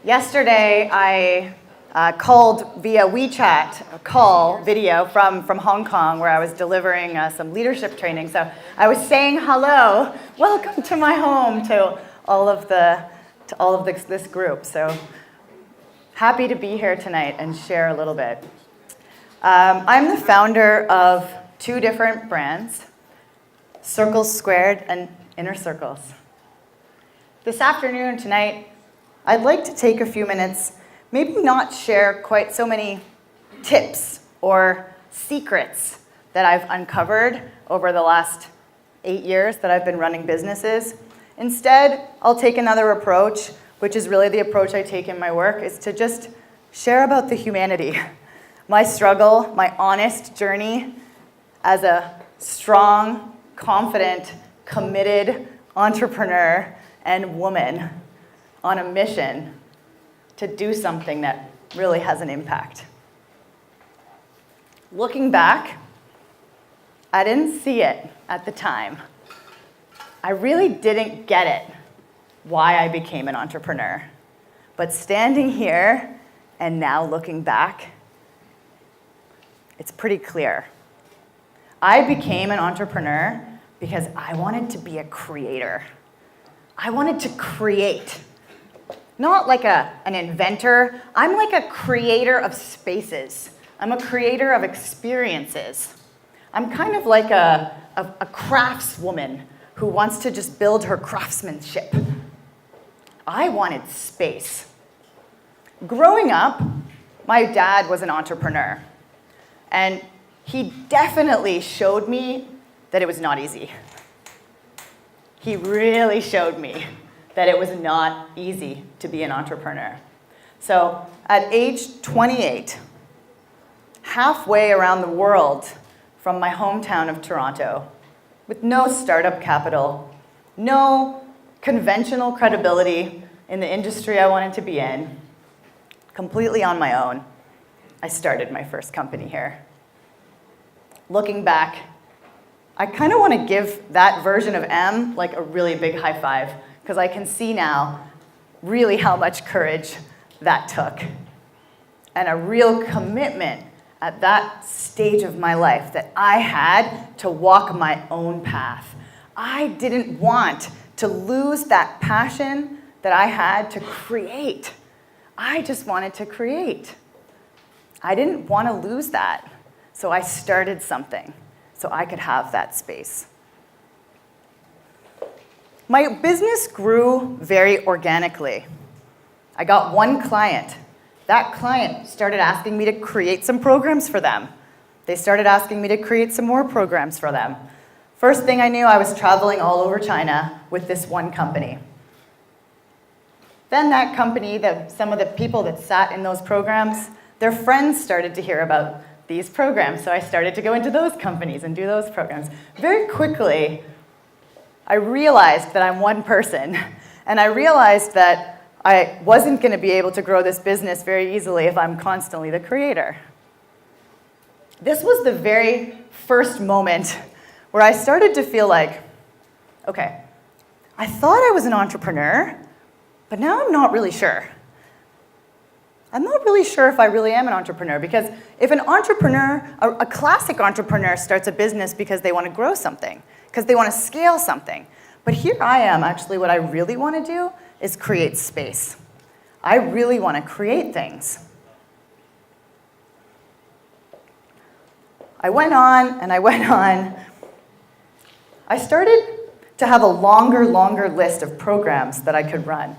Yesterday, I called via WeChat, a call video from Hong Kong, where I was delivering some leadership training. So I was saying hello, welcome to my home, to all of this group. So happy to be here tonight and share a little bit. I'm the founder of two different brands, Circles Squared and Inner Circles. This afternoon, tonight, I'd like to take a few minutes, maybe not share quite so many tips or secrets that I've uncovered over the last 8 years that I've been running businesses. Instead, I'll take another approach, which is really the approach I take in my work, is to just share about the humanity, my struggle, my honest journey as a strong, confident, committed entrepreneur and woman on a mission to do something that really has an impact. Looking back, I didn't see it at the time. I really didn't get it, why I became an entrepreneur. But standing here and now looking back, it's pretty clear. I became an entrepreneur because I wanted to be a creator. I wanted to create. Not like an inventor. I'm like a creator of spaces. I'm a creator of experiences. I'm kind of like a craftswoman who wants to just build her craftsmanship. I wanted space. Growing up, my dad was an entrepreneur. And he definitely showed me that it was not easy. He really showed me that it was not easy to be an entrepreneur. So at age 28, halfway around the world from my hometown of Toronto, with no startup capital, no conventional credibility in the industry I wanted to be in, completely on my own, I started my first company here. Looking back, I kind of want to give that version of M like a really big high five, because I can see now really how much courage that took and a real commitment at that stage of my life that I had to walk my own path. I didn't want to lose that passion that I had to create. I just wanted to create. I didn't want to lose that, so I started something so I could have that space. My business grew very organically. I got one client. That client started asking me to create some programs for them. They started asking me to create some more programs for them. First thing I knew, I was traveling all over China with this one company. Then that company, some of the people that sat in those programs, their friends started to hear about these programs, so I started to go into those companies and do those programs. Very quickly, I realized that I'm one person, and I realized that I wasn't going to be able to grow this business very easily if I'm constantly the creator. This was the very first moment where I started to feel like, okay, I thought I was an entrepreneur, but now I'm not really sure. I'm not really sure if I really am an entrepreneur, because if an entrepreneur, a classic entrepreneur, starts a business because they want to grow something, because they want to scale something. But here I am, actually, what I really want to do is create space. I really want to create things. I went on and I went on. I started to have a longer list of programs that I could run.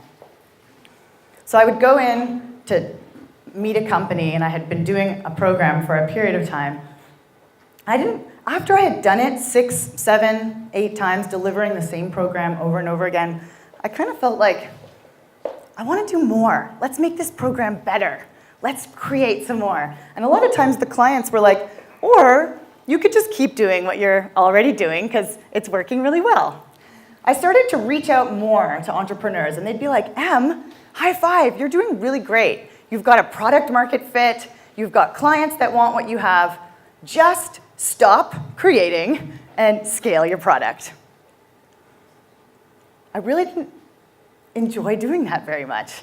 So I would go in to meet a company, and I had been doing a program for a period of time. After I had done it 6, 7, 8 times, delivering the same program over and over again, I kind of felt like, I want to do more. Let's make this program better. Let's create some more. And a lot of times the clients were like, or you could just keep doing what you're already doing because it's working really well. I started to reach out more to entrepreneurs, and they'd be like, Em, high five, you're doing really great. You've got a product market fit. You've got clients that want what you have. Just stop creating and scale your product. I really didn't enjoy doing that very much.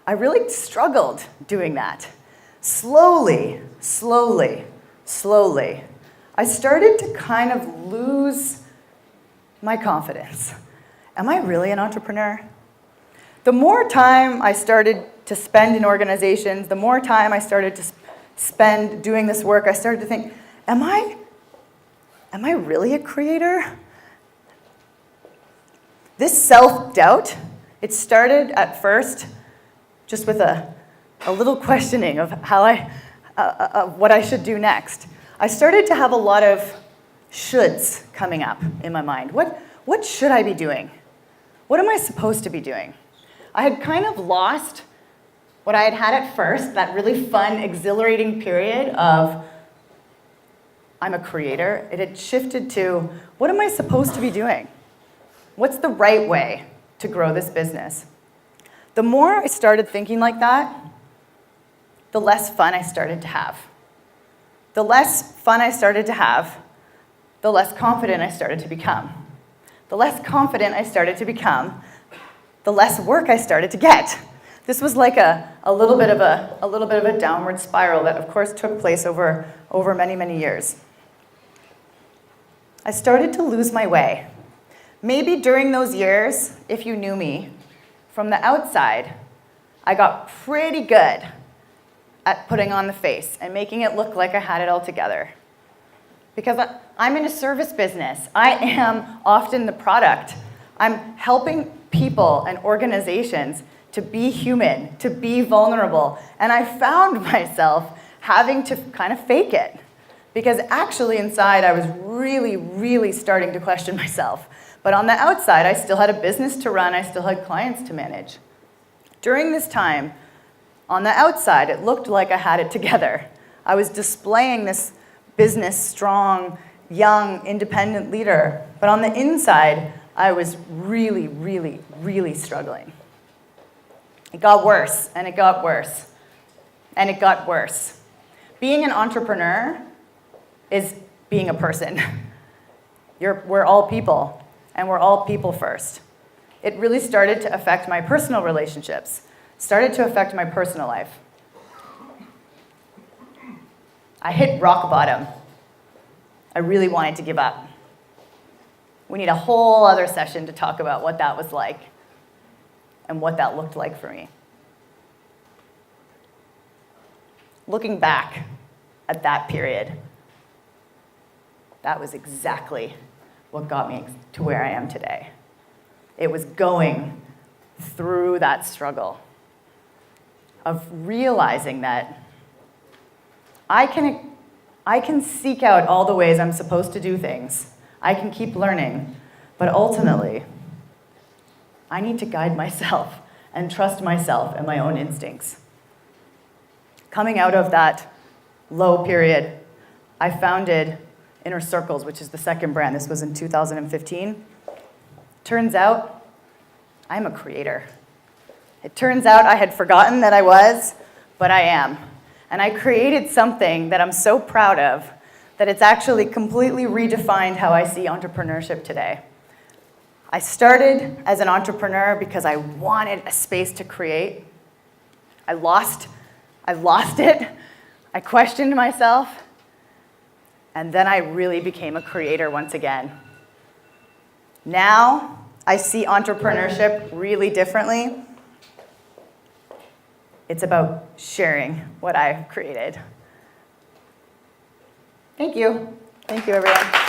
I really struggled doing that. Slowly, slowly, slowly, I started to kind of lose my confidence. Am I really an entrepreneur? The more time I started to spend in organizations, the more time I started to spend doing this work, I started to think, am I really a creator? This self-doubt, it started at first just with a little questioning of what I should do next. I started to have a lot of shoulds coming up in my mind. What should I be doing? What am I supposed to be doing? I had kind of lost what I had had at first, that really fun, exhilarating period of I'm a creator. It had shifted to, what am I supposed to be doing? What's the right way to grow this business? The more I started thinking like that, the less fun I started to have. The less fun I started to have, the less confident I started to become. The less confident I started to become, the less work I started to get. This was like a little bit of a downward spiral that, of course, took place over many, many years. I started to lose my way. Maybe during those years, if you knew me, from the outside, I got pretty good at putting on the face and making it look like I had it all together. Because I'm in a service business. I am often the product. I'm helping people and organizations to be human, to be vulnerable. And I found myself having to kind of fake it. Because actually inside, I was really, really starting to question myself. But on the outside, I still had a business to run. I still had clients to manage. During this time, on the outside, it looked like I had it together. I was displaying this business, strong, young, independent leader. But on the inside, I was really, really, really struggling. It got worse, and it got worse, and it got worse. Being an entrepreneur is being a person. We're all people, and we're all people first. It really started to affect my personal relationships, started to affect my personal life. I hit rock bottom. I really wanted to give up. We need a whole other session to talk about what that was like and what that looked like for me. Looking back at that period, that was exactly what got me to where I am today. It was going through that struggle of realizing that I can seek out all the ways I'm supposed to do things. I can keep learning, but ultimately, I need to guide myself and trust myself and my own instincts. Coming out of that low period, I founded Inner Circles, which is the second brand. This was in 2015. Turns out, I'm a creator. It turns out I had forgotten that I was, but I am. And I created something that I'm so proud of that it's actually completely redefined how I see entrepreneurship today. I started as an entrepreneur because I wanted a space to create. I lost it. I questioned myself. And then I really became a creator once again. Now, I see entrepreneurship really differently. It's about sharing what I've created. Thank you. Thank you, everyone.